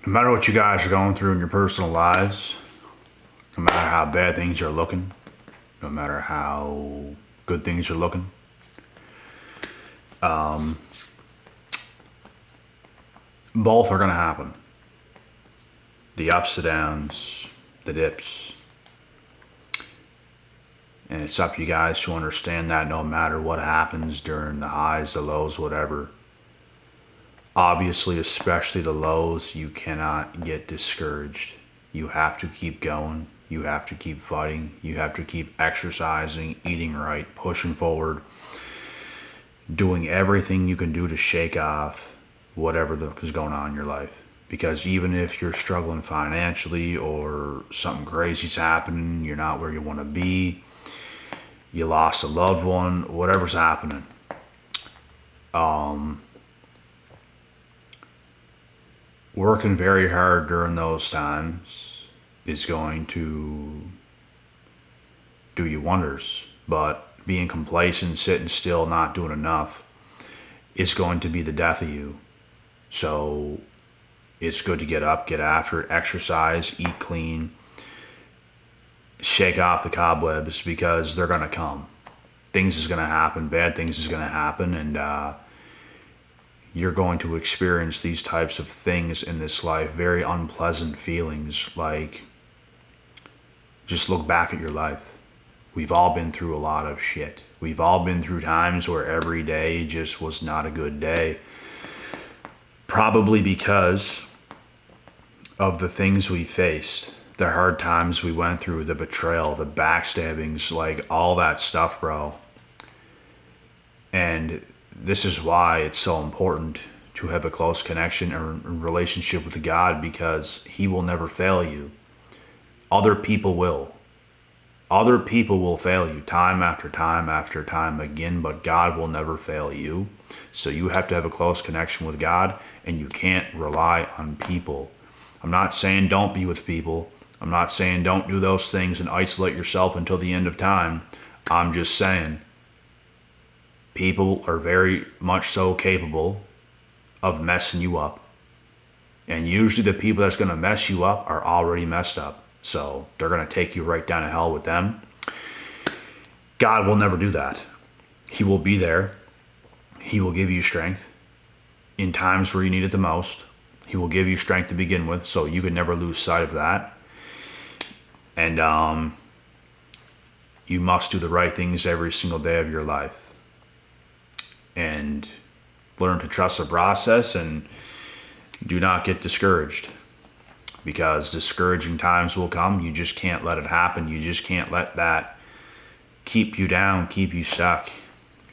No matter what you guys are going through in your personal lives, no matter how bad things are looking, no matter how good things are looking, both are going to happen. The ups, the downs, the dips. And it's up to you guys to understand that no matter what happens during the highs, the lows, whatever. Obviously, especially the lows, you cannot get discouraged. You have to keep going. You have to keep fighting. You have to keep exercising, eating right, pushing forward, doing everything you can do to shake off whatever is going on in your life. Because even if you're struggling financially or something crazy's happening, you're not where you want to be, you lost a loved one, whatever's happening, working very hard during those times is going to do you wonders. But being complacent, sitting still, not doing enough is going to be the death of you. So it's good to get up, get after it, exercise, eat clean, shake off the cobwebs, because they're going to come. Things is going to happen, bad things is going to happen, and you're going to experience these types of things in this life, very unpleasant feelings. Like, just look back at your life. We've all been through a lot of shit. We've all been through times where every day just was not a good day. Probably because of the things we faced, the hard times we went through, the betrayal, the backstabbings, like all that stuff, bro. And this is why it's so important to have a close connection or relationship with God, because He will never fail you. Other people will. Other people will fail you time after time after time again, but God will never fail you. So you have to have a close connection with God, and you can't rely on people. I'm not saying don't be with people. I'm not saying don't do those things and isolate yourself until the end of time. I'm just saying people are very much so capable of messing you up. And usually the people that's going to mess you up are already messed up. So they're going to take you right down to hell with them. God will never do that. He will be there. He will give you strength in times where you need it the most. He will give you strength to begin with, so you can never lose sight of that. And you must do the right things every single day of your life. And learn to trust the process, and do not get discouraged. Because discouraging times will come. You just can't let it happen. You just can't let that keep you down, keep you stuck,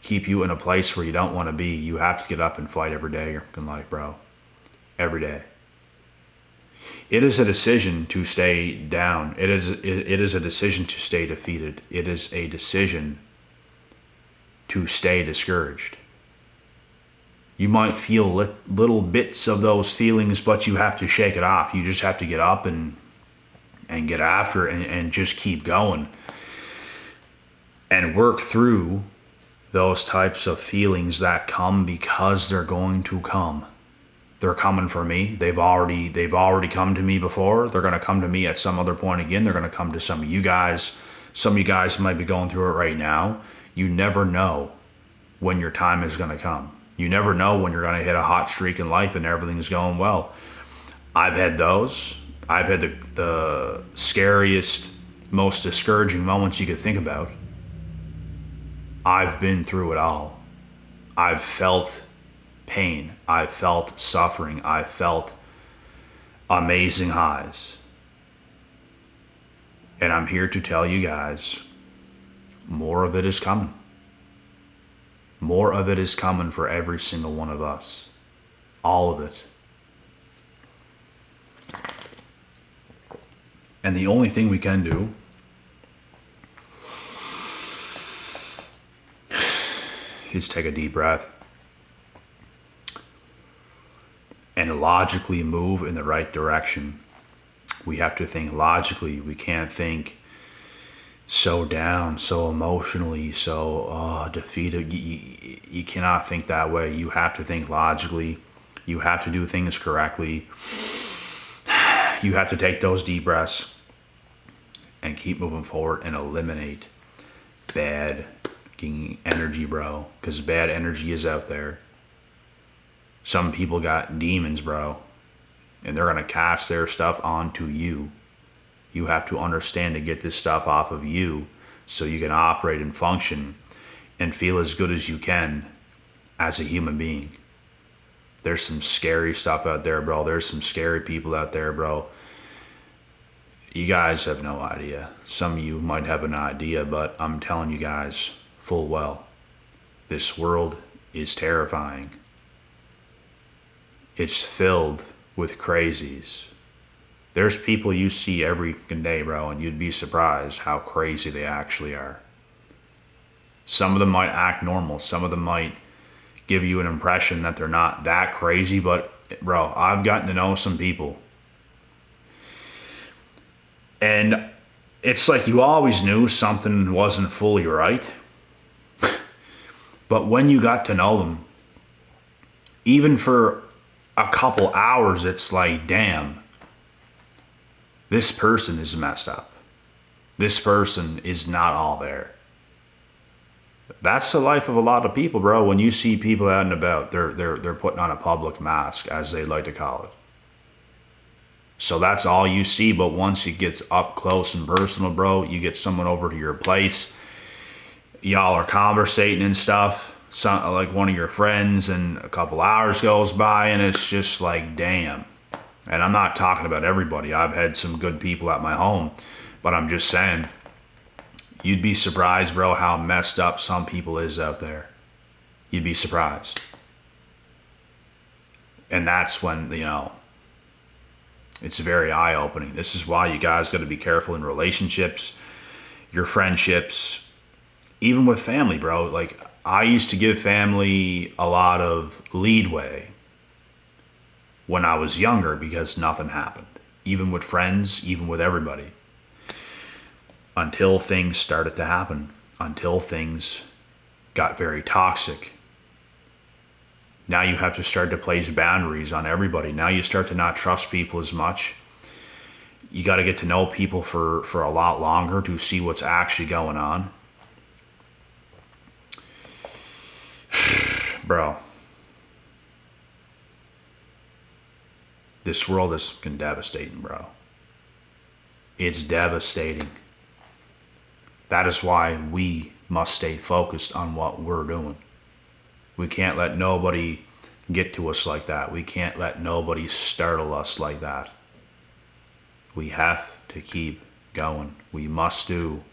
keep you in a place where you don't want to be. You have to get up and fight every day in life, bro. Every day. It is a decision to stay down. It is a decision to stay defeated. It is a decision to stay discouraged. You might feel little bits of those feelings, but you have to shake it off. You just have to get up and get after it, and just keep going. And work through those types of feelings that come, because they're going to come. They're coming for me. They've already come to me before. They're going to come to me at some other point again. They're going to come to some of you guys. Some of you guys might be going through it right now. You never know when your time is going to come. You never know when you're going to hit a hot streak in life and everything's going well. I've had those. I've had the scariest, most discouraging moments you could think about. I've been through it all. I've felt pain. I've felt suffering. I've felt amazing highs. And I'm here to tell you guys, more of it is coming. More of it is coming for every single one of us. All of it. And the only thing we can do is take a deep breath and logically move in the right direction. We have to think logically. We can't think so down, so emotionally, so defeated. You cannot think that way. You have to think logically. You have to do things correctly. you have to take those deep breaths and keep moving forward and eliminate bad energy, bro. Because bad energy is out there. Some people got demons, bro. And they're going to cast their stuff onto you. You have to understand to get this stuff off of you so you can operate and function and feel as good as you can as a human being. There's some scary stuff out there, bro. There's some scary people out there, bro. You guys have no idea. Some of you might have an idea, but I'm telling you guys full well, this world is terrifying. It's filled with crazies. There's people you see every day, bro, and you'd be surprised how crazy they actually are. Some of them might act normal. Some of them might give you an impression that they're not that crazy, but bro, I've gotten to know some people. And it's like you always knew something wasn't fully right. But when you got to know them, even for a couple hours, it's like, damn, this person is messed up. This person is not all there. That's the life of a lot of people, bro. When you see people out and about, they're putting on a public mask, as they like to call it. So that's all you see. But once it gets up close and personal, bro, you get someone over to your place. Y'all are conversating and stuff, like one of your friends, and a couple hours goes by, and it's just like, damn. And I'm not talking about everybody. I've had some good people at my home, but I'm just saying, you'd be surprised, bro, how messed up some people is out there. You'd be surprised. And that's when, it's very eye-opening. This is why you guys got to be careful in relationships, your friendships, even with family, bro. Like, I used to give family a lot of leadway when I was younger because nothing happened. Even with friends, even with everybody. Until things started to happen. Until things got very toxic. Now you have to start to place boundaries on everybody. Now you start to not trust people as much. You got to get to know people for a lot longer to see what's actually going on. Bro, this world is fucking devastating, bro. It's devastating. That is why we must stay focused on what we're doing. We can't let nobody get to us like that. We can't let nobody startle us like that. We have to keep going. We must do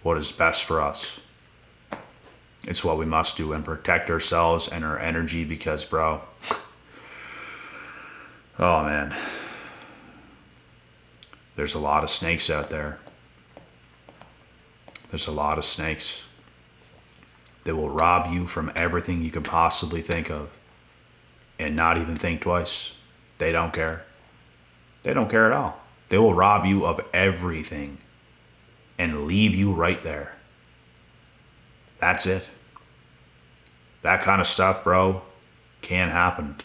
what is best for us. It's what we must do, and protect ourselves and our energy because, bro, oh man, there's a lot of snakes out there. There's a lot of snakes. They will rob you from everything you could possibly think of and not even think twice. They don't care. They don't care at all. They will rob you of everything and leave you right there. That's it. That kind of stuff, bro, can happen.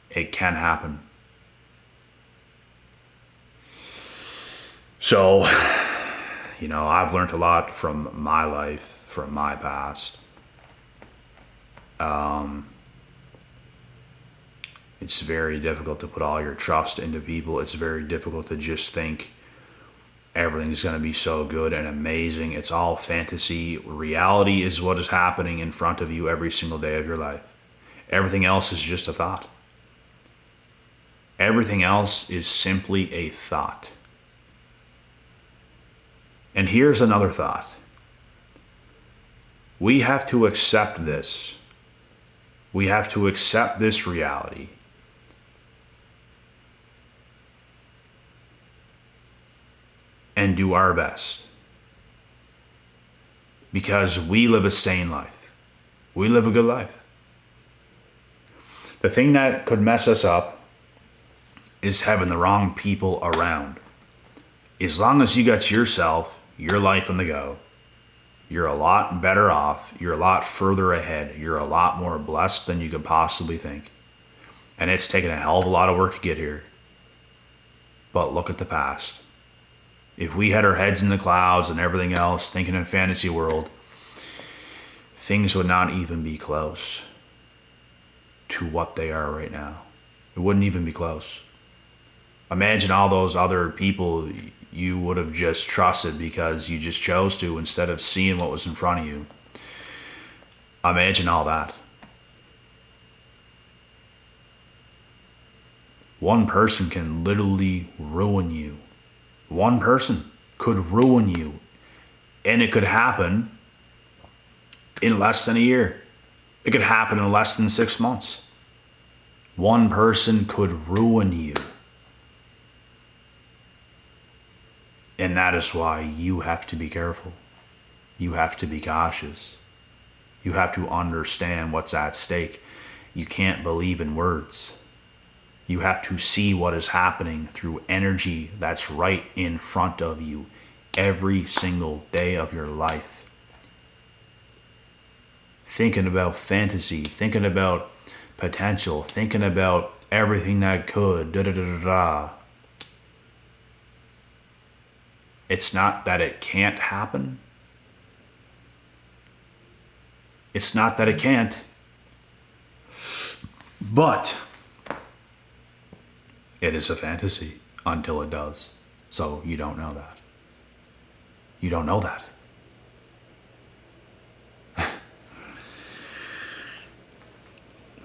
It can happen. So, I've learned a lot from my life, from my past. It's very difficult to put all your trust into people. It's very difficult to just think everything's going to be so good and amazing. It's all fantasy. Reality is what is happening in front of you every single day of your life. Everything else is just a thought. Everything else is simply a thought. And here's another thought. We have to accept this. We have to accept this reality. And do our best. Because we live a sane life. We live a good life. The thing that could mess us up is having the wrong people around. As long as you got yourself, your life on the go, you're a lot better off. You're a lot further ahead. You're a lot more blessed than you could possibly think. And it's taken a hell of a lot of work to get here. But look at the past. If we had our heads in the clouds and everything else, thinking in fantasy world, things would not even be close to what they are right now. It wouldn't even be close. Imagine all those other people you would have just trusted because you just chose to instead of seeing what was in front of you. Imagine all that. One person can literally ruin you. One person could ruin you. And it could happen in less than a year. It could happen in less than 6 months. One person could ruin you. And that is why you have to be careful. You have to be cautious. You have to understand what's at stake. You can't believe in words. You have to see what is happening through energy that's right in front of you every single day of your life. Thinking about fantasy, thinking about potential, thinking about everything that could, da-da-da-da-da. It's not that it can't happen. It's not that it can't. But it is a fantasy until it does. So you don't know that. You don't know that.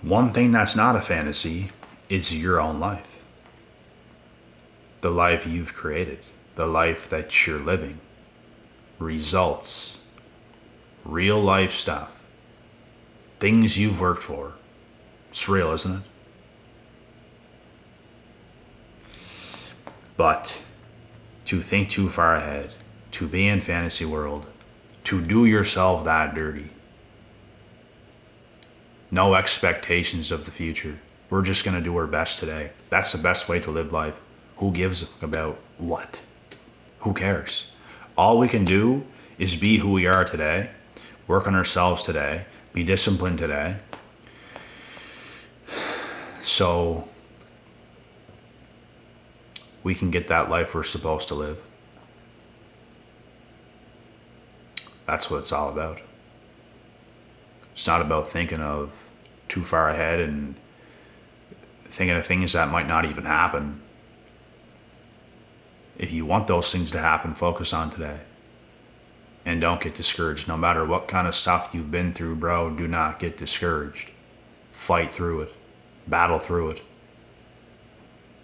One thing that's not a fantasy is your own life. The life you've created. The life that you're living. Results. Real life stuff. Things you've worked for. It's real, isn't it? But to think too far ahead, to be in fantasy world, to do yourself that dirty. No expectations of the future. We're just going to do our best today. That's the best way to live life. Who gives about what? Who cares? All we can do is be who we are today, work on ourselves today, be disciplined today. So we can get that life we're supposed to live. That's what it's all about. It's not about thinking of too far ahead and thinking of things that might not even happen. If you want those things to happen, focus on today. And don't get discouraged. No matter what kind of stuff you've been through, bro, do not get discouraged. Fight through it. Battle through it.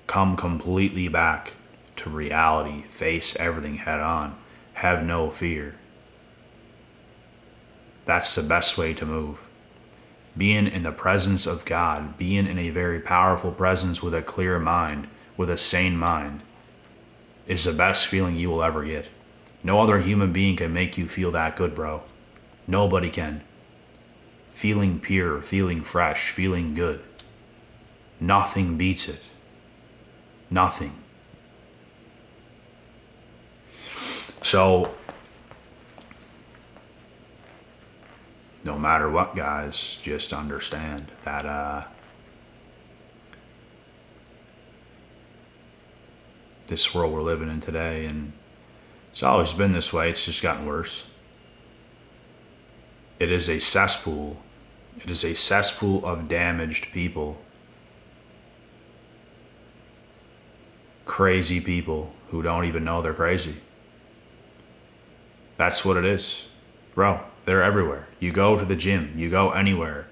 Come completely back to reality. Face everything head on. Have no fear. That's the best way to move. Being in the presence of God, being in a very powerful presence with a clear mind, with a sane mind, is the best feeling you will ever get. No other human being can make you feel that good, bro. Nobody can. Feeling pure, feeling fresh, feeling good. Nothing beats it. Nothing. So, no matter what, guys, just understand that this world we're living in today, and it's always been this way, it's just gotten worse. It is a cesspool. It is a cesspool of damaged people. Crazy people who don't even know they're crazy. That's what it is. Bro, they're everywhere. You go to the gym, you go anywhere.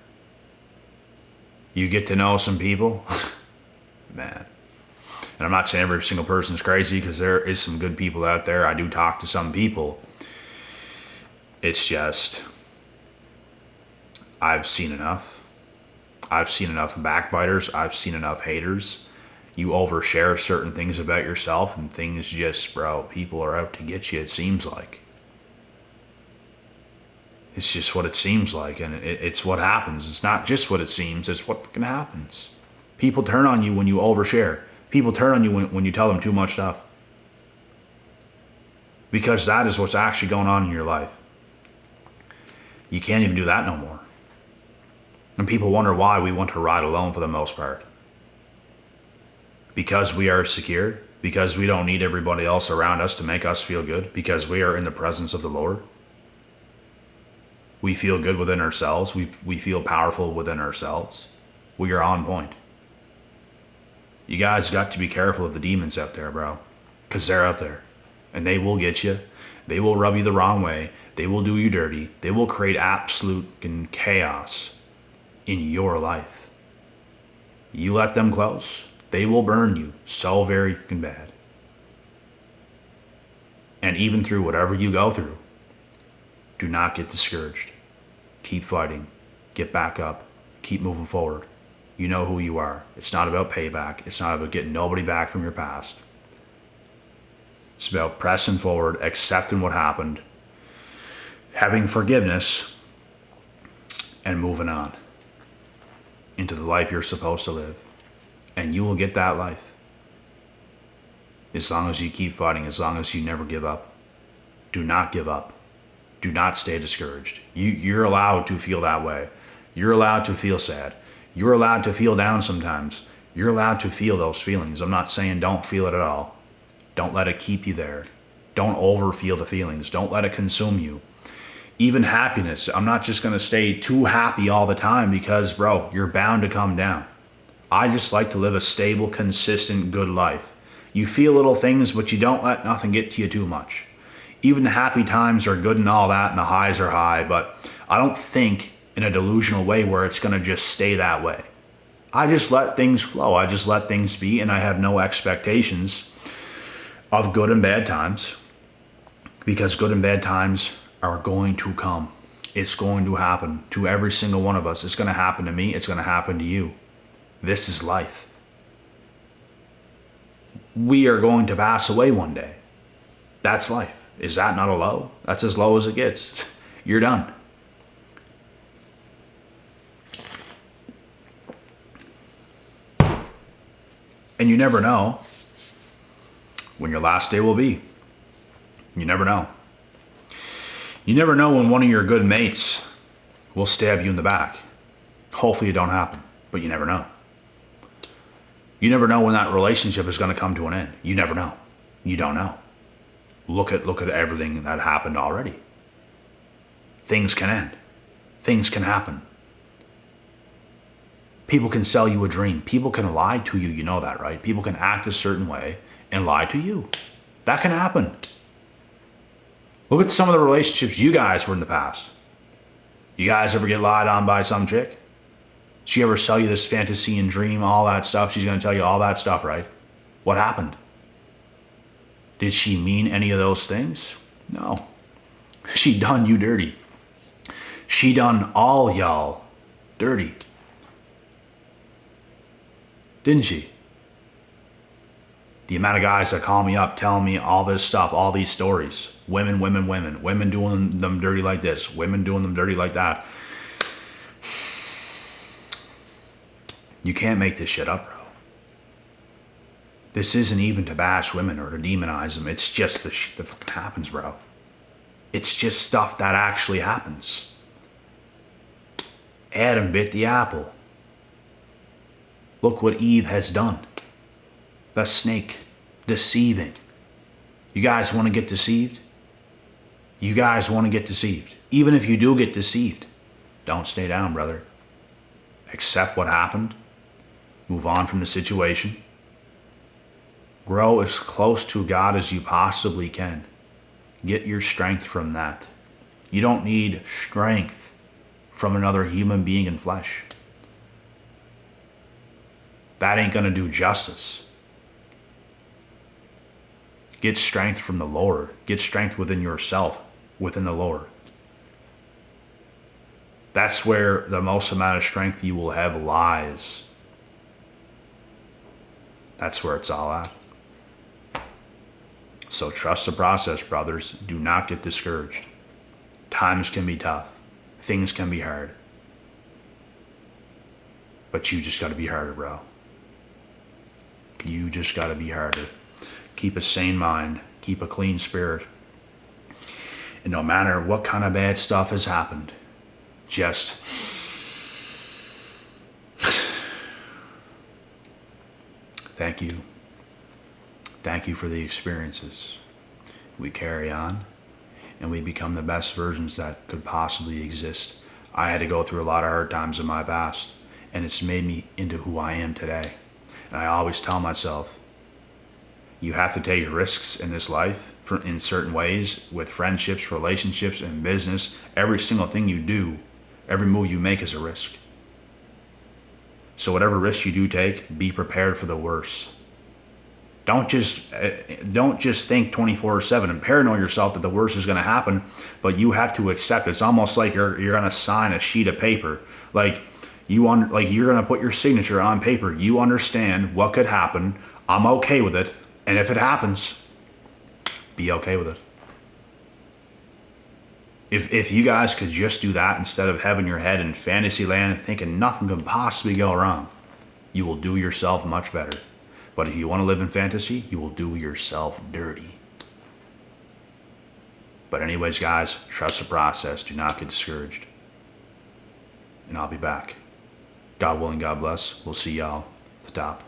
You get to know some people, man. And I'm not saying every single person's crazy, because there is some good people out there. I do talk to some people. It's just, I've seen enough. I've seen enough backbiters. I've seen enough haters. You overshare certain things about yourself and things just, bro, people are out to get you, it seems like. It's just what it seems like, and it's what happens. It's not just what it seems, it's what fucking happens. People turn on you when you overshare. People turn on you when you tell them too much stuff. Because that is what's actually going on in your life. You can't even do that no more. And people wonder why we want to ride alone for the most part. because we are secure, because we don't need everybody else around us to make us feel good, because we are in the presence of the Lord. We feel good within ourselves. We feel powerful within ourselves. We are on point. You guys got to be careful of the demons out there, bro, because they're out there and they will get you. They will rub you the wrong way. They will do you dirty. They will create absolute chaos in your life. You let them close, they will burn you so very bad. And even through whatever you go through, do not get discouraged. Keep fighting. Get back up. Keep moving forward. You know who you are. It's not about payback. It's not about getting nobody back from your past. It's about pressing forward, accepting what happened, having forgiveness, and moving on into the life you're supposed to live. And you will get that life. As long as you keep fighting, as long as you never give up. Do not give up. Do not stay discouraged. You're allowed to feel that way. You're allowed to feel sad. You're allowed to feel down sometimes. You're allowed to feel those feelings. I'm not saying don't feel it at all. Don't let it keep you there. Don't overfeel the feelings. Don't let it consume you. Even happiness. I'm not just going to stay too happy all the time because, bro, you're bound to come down. I just like to live a stable, consistent, good life. You feel little things, but you don't let nothing get to you too much. Even the happy times are good and all that, and the highs are high, but I don't think in a delusional way where it's going to just stay that way. I just let things flow. I just let things be, and I have no expectations of good and bad times, because good and bad times are going to come. It's going to happen to every single one of us. It's going to happen to me. It's going to happen to you. This is life. We are going to pass away one day. That's life. Is that not a low? That's as low as it gets. You're done. And you never know when your last day will be. You never know. You never know when one of your good mates will stab you in the back. Hopefully it don't happen, but you never know. You never know when that relationship is going to come to an end. You never know. You don't know. Look at everything that happened already. Things can end. Things can happen. People can sell you a dream. People can lie to you. You know that, right? People can act a certain way and lie to you. That can happen. Look at some of the relationships you guys were in the past. You guys ever get lied on by some chick? She ever sell you this fantasy and dream, all that stuff? She's going to tell you all that stuff, right? What happened? Did she mean any of those things? No. She done you dirty. She done all y'all dirty. Didn't she? The amount of guys that call me up telling me all this stuff, all these stories. Women. Women doing them dirty like this. Women doing them dirty like that. You can't make this shit up, bro. This isn't even to bash women or to demonize them. It's just the shit that fucking happens, bro. It's just stuff that actually happens. Adam bit the apple. Look what Eve has done. The snake, deceiving. You guys want to get deceived? You guys want to get deceived. Even if you do get deceived, don't stay down, brother. Accept what happened. Move on from the situation. Grow as close to God as you possibly can. Get your strength from that. You don't need strength from another human being in flesh. That ain't going to do justice. Get strength from the Lord. Get strength within yourself, within the Lord. That's where the most amount of strength you will have lies. That's where it's all at. So trust the process, brothers. Do not get discouraged. Times can be tough. Things can be hard. But you just got to be harder, bro. You just got to be harder. Keep a sane mind. Keep a clean spirit. And no matter what kind of bad stuff has happened, just Thank you. Thank you for the experiences. We carry on and we become the best versions that could possibly exist. I had to go through a lot of hard times in my past, and it's made me into who I am today. And I always tell myself, you have to take risks in this life in certain ways with friendships, relationships, and business. Every single thing you do, every move you make is a risk. So whatever risk you do take, be prepared for the worst. Don't just think 24/7 and paranoid yourself that the worst is going to happen, but you have to accept it. It's almost like you're going to sign a sheet of paper. Like you're going to put your signature on paper. You understand what could happen. I'm okay with it, and if it happens, be okay with it. If you guys could just do that instead of having your head in fantasy land thinking nothing could possibly go wrong, you will do yourself much better. But if you want to live in fantasy, you will do yourself dirty. But anyways, guys, trust the process. Do not get discouraged. And I'll be back. God willing, God bless. We'll see y'all at the top.